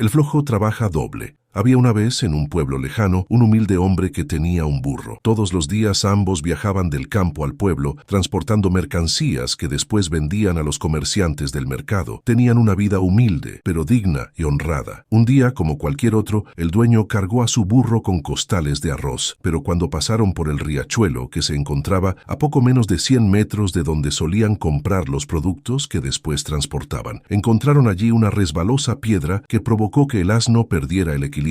El flojo trabaja doble. Había una vez, en un pueblo lejano, un humilde hombre que tenía un burro. Todos los días ambos viajaban del campo al pueblo, transportando mercancías que después vendían a los comerciantes del mercado. Tenían una vida humilde, pero digna y honrada. Un día, como cualquier otro, el dueño cargó a su burro con costales de arroz, pero cuando pasaron por el riachuelo, que se encontraba a poco menos de 100 metros de donde solían comprar los productos que después transportaban, encontraron allí una resbalosa piedra que provocó que el asno perdiera el equilibrio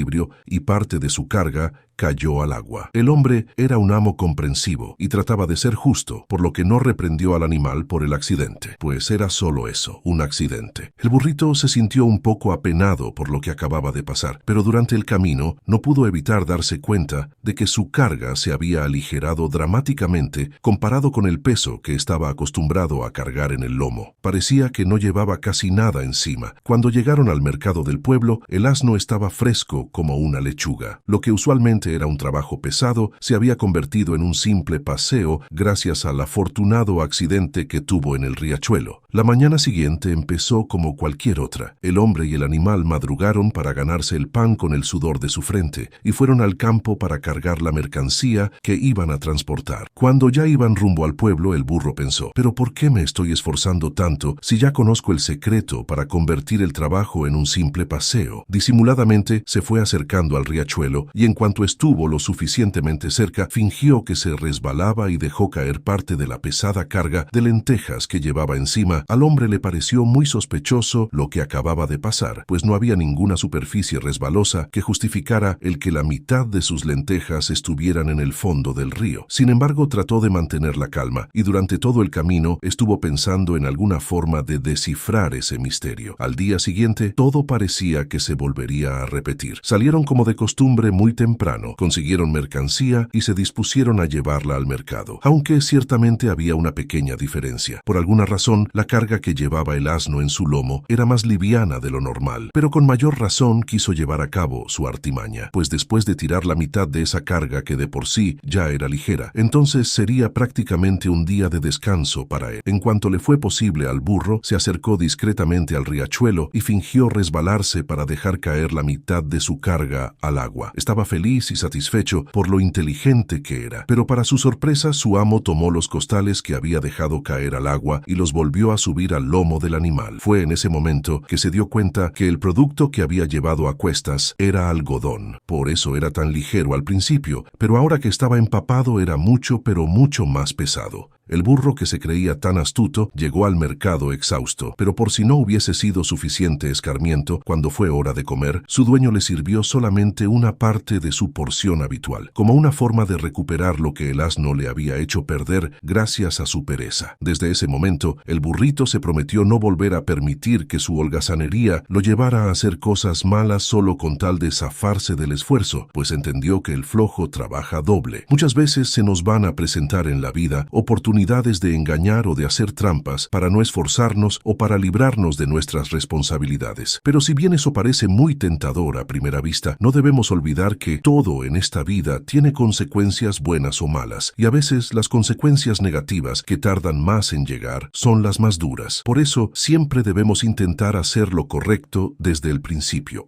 y parte de su carga cayó al agua. El hombre era un amo comprensivo y trataba de ser justo, por lo que no reprendió al animal por el accidente, pues era solo eso, un accidente. El burrito se sintió un poco apenado por lo que acababa de pasar, pero durante el camino no pudo evitar darse cuenta de que su carga se había aligerado dramáticamente comparado con el peso que estaba acostumbrado a cargar en el lomo. Parecía que no llevaba casi nada encima. Cuando llegaron al mercado del pueblo, el asno estaba fresco como una lechuga. Lo que usualmente era un trabajo pesado se había convertido en un simple paseo gracias al afortunado accidente que tuvo en el riachuelo. La mañana siguiente empezó como cualquier otra. El hombre y el animal madrugaron para ganarse el pan con el sudor de su frente y fueron al campo para cargar la mercancía que iban a transportar. Cuando ya iban rumbo al pueblo, el burro pensó: ¿pero por qué me estoy esforzando tanto si ya conozco el secreto para convertir el trabajo en un simple paseo? Disimuladamente se fue acercando al riachuelo y en cuanto estuvo lo suficientemente cerca, fingió que se resbalaba y dejó caer parte de la pesada carga de lentejas que llevaba encima. Al hombre le pareció muy sospechoso lo que acababa de pasar, pues no había ninguna superficie resbalosa que justificara el que la mitad de sus lentejas estuvieran en el fondo del río. Sin embargo, trató de mantener la calma y durante todo el camino estuvo pensando en alguna forma de descifrar ese misterio. Al día siguiente, todo parecía que se volvería a repetir. Salieron como de costumbre muy temprano, consiguieron mercancía y se dispusieron a llevarla al mercado, aunque ciertamente había una pequeña diferencia. Por alguna razón, la carga que llevaba el asno en su lomo era más liviana de lo normal, pero con mayor razón quiso llevar a cabo su artimaña, pues después de tirar la mitad de esa carga que de por sí ya era ligera, entonces sería prácticamente un día de descanso para él. En cuanto le fue posible al burro, se acercó discretamente al riachuelo y fingió resbalarse para dejar caer la mitad de su carga al agua. Estaba feliz y satisfecho por lo inteligente que era, pero para su sorpresa su amo tomó los costales que había dejado caer al agua y los volvió a subir al lomo del animal. Fue en ese momento que se dio cuenta que el producto que había llevado a cuestas era algodón. Por eso era tan ligero al principio, pero ahora que estaba empapado era mucho, pero mucho más pesado. El burro, que se creía tan astuto, llegó al mercado exhausto, pero por si no hubiese sido suficiente escarmiento, cuando fue hora de comer, su dueño le sirvió solamente una parte de su porción habitual, como una forma de recuperar lo que el asno le había hecho perder gracias a su pereza. Desde ese momento, el burrito se prometió no volver a permitir que su holgazanería lo llevara a hacer cosas malas solo con tal de zafarse del esfuerzo, pues entendió que el flojo trabaja doble. Muchas veces se nos van a presentar en la vida oportunidades de engañar o de hacer trampas para no esforzarnos o para librarnos de nuestras responsabilidades. Pero si bien eso parece muy tentador a primera vista, no debemos olvidar que todo en esta vida tiene consecuencias buenas o malas, y a veces las consecuencias negativas que tardan más en llegar son las más duras. Por eso siempre debemos intentar hacer lo correcto desde el principio.